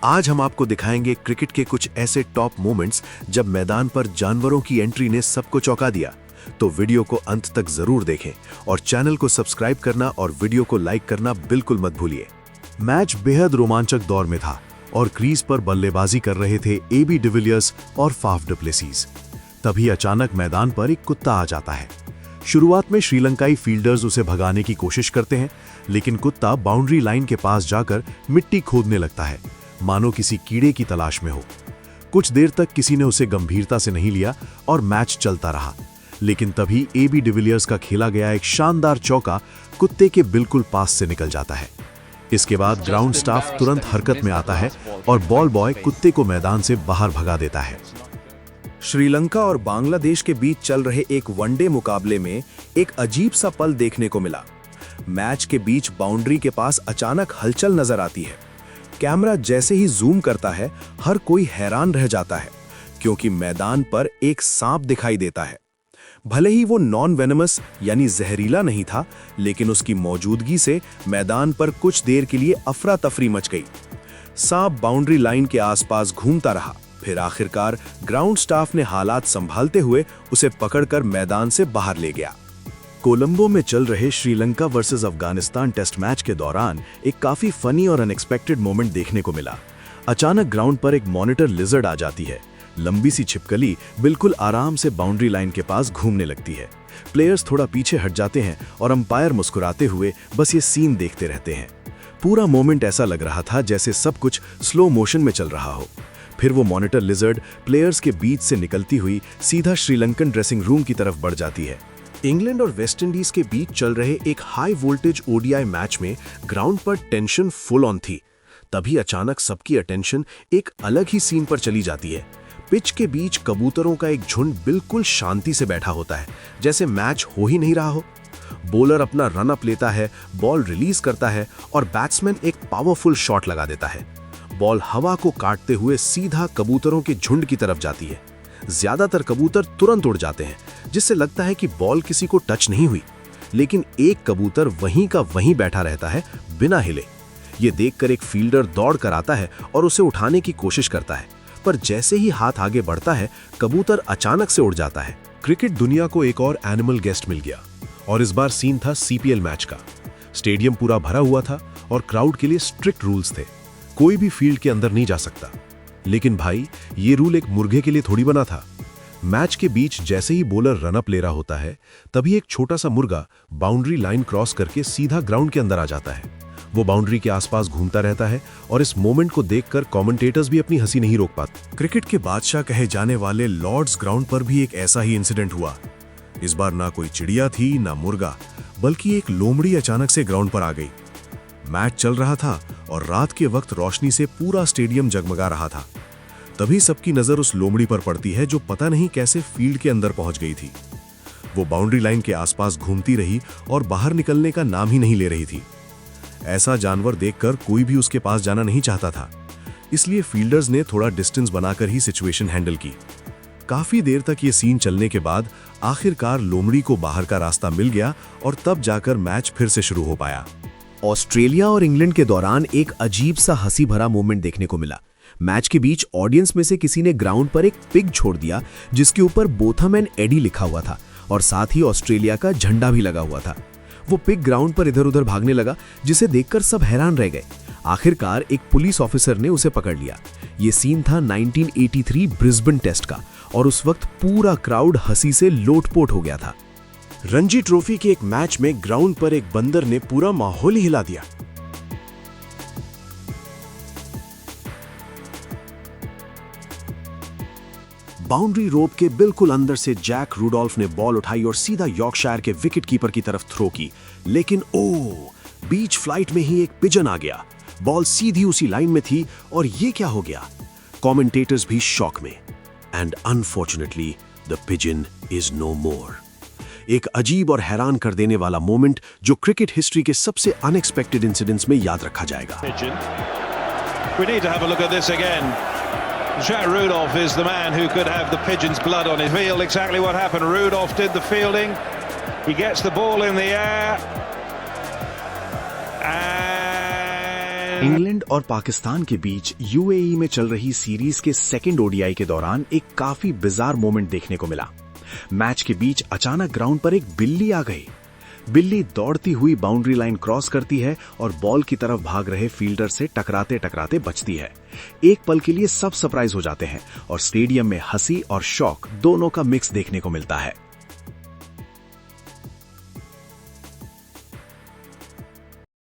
आज हम आपको दिखाएंगे क्रिकेट के कुछ ऐसे टॉप मोमेंट्स जब मैदान पर जानवरों की एंट्री ने सबको चौंका दिया। तो वीडियो को अंत तक जरूर देखें और चैनल को सब्सक्राइब करना और वीडियो को लाइक करना बिल्कुल मत भूलिए। मैच बेहद रोमांचक दौर में था और क्रीज पर बल्लेबाजी कर रहे थे एबी डिविलियर्स और फाफ डु प्लेसिस। तभी अचानक मैदान पर एक कुत्ता आ जाता है। शुरुआत में श्रीलंकाई फील्डर्स उसे भगाने की कोशिश करते हैं, लेकिन कुत्ता बाउंड्री लाइन के पास जाकर मिट्टी खोदने लगता है, मानो किसी कीड़े की तलाश में हो। कुछ देर तक किसी ने उसे गंभीरता से नहीं लिया और मैच चलता रहा, लेकिन तभी एबी डिविलियर्स का खेला गया एक शानदार चौका कुत्ते के बिल्कुल पास से निकल जाता है। इसके बाद ग्राउंड स्टाफ तुरंत हरकत में आता है और बॉल बॉय कुत्ते को मैदान से बाहर भगा देता है। श्रीलंका और बांग्लादेश के बीच चल रहे एक वनडे मुकाबले में एक अजीब सा पल देखने को मिला। मैच के बीच बाउंड्री के पास अचानक हलचल नजर आती है। कैमरा जैसे ही जूम करता है, हर कोई हैरान रह जाता है, क्योंकि मैदान पर एक सांप दिखाई देता है। भले ही वो नॉन वेनमस यानी जहरीला नहीं था, लेकिन उसकी मौजूदगी से मैदान पर कुछ देर के लिए अफरा तफरी मच गई। सांप बाउंड्री लाइन के आसपास घूमता रहा, फिर आखिरकार ग्राउंड स्टाफ ने हालात संभालते हुए उसे पकड़कर मैदान से बाहर ले गया। कोलंबो में चल रहे Sri Lanka versus Afghanistan test match के दौरान एक काफी फनी और अनएक्सपेक्टेड मोमेंट देखने को मिला। अचानक ग्राउंड पर एक मॉनिटर लिजर्ड आ जाती है। लंबी सी छिपकली बिल्कुल आराम से बाउंड्री लाइन के पास घूमने लगती है। प्लेयर्स थोड़ा पीछे हट जाते हैं और अंपायर मुस्कुराते हुए बस ये सीन देखते रहते हैं। पूरा मोमेंट ऐसा लग रहा था जैसे सब कुछ स्लो मोशन में चल रहा हो। फिर वो मॉनिटर लिजर्ड प्लेयर्स के बीच से निकलती हुई सीधा श्रीलंकन ड्रेसिंग रूम की तरफ बढ़ जाती है। इंग्लैंड और वेस्ट इंडीज के बीच चल रहे एक हाई वोल्टेज ओडीआई मैच में ग्राउंड पर टेंशन फुल ऑन थी। तभी अचानक सबकी अटेंशन एक अलग ही सीन पर चली जाती है। पिच के बीच कबूतरों का एक झुंड बिल्कुल शांति से बैठा होता है, जैसे मैच हो ही नहीं रहा हो। बॉलर अपना रन अप लेता है, बॉल रिलीज करता है और बैट्समैन एक पावरफुल शॉट लगा देता है। बॉल हवा को काटते हुए सीधा कबूतरों के झुंड की तरफ जाती है। ज्यादातर कबूतर तुरंत उड़ जाते हैं, जिससे लगता है कि बॉल किसी को टच नहीं हुई, लेकिन एक कबूतर वहीं का वहीं बैठा रहता है बिना हिले। ये देखकर एक फील्डर दौड़ कर आता है और उसे उठाने की कोशिश करता है, पर जैसे ही हाथ आगे बढ़ता है, कबूतर अचानक से उड़ जाता है। क्रिकेट दुनिया को एक और एनिमल गेस्ट मिल गया और इस बार सीन था सीपीएल मैच का। स्टेडियम पूरा भरा हुआ था और क्राउड के लिए स्ट्रिक्ट रूल्स थे। कोई भी फील्ड के अंदर नहीं जा सकता। लेकिन भाई, ये रूल एक मुर्गे के लिए थोड़ी बना था। मैच के बीच जैसे ही बॉलर रनअप ले रहा होता है, तभी एक छोटा सा मुर्गा बाउंड्री लाइन क्रॉस करके सीधा ग्राउंड के अंदर आ जाता है। वो बाउंड्री के आसपास घूमता रहता है और इस मोमेंट को देखकर कमेंटेटर्स भी अपनी हंसी नहीं रोक पाते। क्रिकेट के बादशाह कहे जाने वाले लॉर्ड्स ग्राउंड पर भी एक ऐसा ही इंसिडेंट हुआ। इस बार ना कोई चिड़िया थी ना मुर्गा, बल्कि एक लोमड़ी अचानक से ग्राउंड पर आ गई। मैच चल रहा था और रात के वक्त रोशनी से पूरा स्टेडियम जगमगा रहा था। तभी सबकी नजर उस लोमड़ी पर पड़ती है जो पता नहीं कैसे फील्ड के अंदर पहुंच गई थी। वो बाउंड्री लाइन के आसपास घूमती रही और बाहर निकलने का नाम ही नहीं ले रही थी। ऐसा जानवर देखकर कोई भी उसके पास जाना नहीं चाहता था, इसलिए फील्डर्स ने थोड़ा डिस्टेंस बनाकर ही सिचुएशन हैंडल की। काफी देर तक ये सीन चलने के बाद आखिरकार लोमड़ी को बाहर का रास्ता मिल गया और तब जाकर मैच फिर से शुरू हो पाया। ऑस्ट्रेलिया और इंग्लैंड के दौरान एक अजीब सा हंसी भरा मोमेंट देखने को मिला। मैच के बीच ऑडियंस में से किसी ने ग्राउंड पर एक पिग छोड़ दिया, जिसके ऊपर बोथम एंड एडी लिखा हुआ था और साथ ही ऑस्ट्रेलिया का झंडा भी लगा हुआ था। वो पिग ग्राउंड पर इधर उधर भागने लगा, जिसे देखकर सब हैरान रह गए। आखिरकार एक पुलिस ऑफिसर ने उसे पकड़ लिया। ये सीन था 1983 ब्रिस्बेन टेस्ट का और उस वक्त पूरा क्राउड हंसी से लोटपोट हो गया था। रणजी ट्रॉफी के एक मैच में ग्राउंड पर एक बंदर ने पूरा माहौल ही हिला दिया। बाउंड्री रोप के बिल्कुल अंदर से जैक रूडोल्फ ने बॉल उठाई और सीधा यॉर्कशायर के विकेट कीपर की तरफ थ्रो की, लेकिन बीच फ्लाइट में ही एक पिजन आ गया। बॉल सीधी उसी लाइन में थी और ये क्या हो गया? कमेंटेटर्स भी शॉक में। And unfortunately the pigeon is no more. एक अजीब और हैरान कर देने वाला मोमेंट जो क्रिकेट हिस्ट्री के सबसे अनएक्सपेक्टेड इंसिडेंट्स में याद रखा जाएगा। Jack Rudolph is the man who could have the pigeon's blood on his heel. Exactly what happened. Rudolph did the fielding. He gets the ball in the air. And England और पाकिस्तान के बीच UAE में चल रही series के second ODI के दौरान एक काफी बिजार मोमेंट देखने को मिला। मैच के बीच अचानक ग्राउंड पर एक बिल्ली आ गई। बिल्ली दौड़ती हुई बाउंड्री लाइन क्रॉस करती है और बॉल की तरफ भाग रहे फील्डर से टकराते टकराते बचती है। एक पल के लिए सब सरप्राइज हो जाते हैं और स्टेडियम में हंसी और शौक दोनों का मिक्स देखने को मिलता है।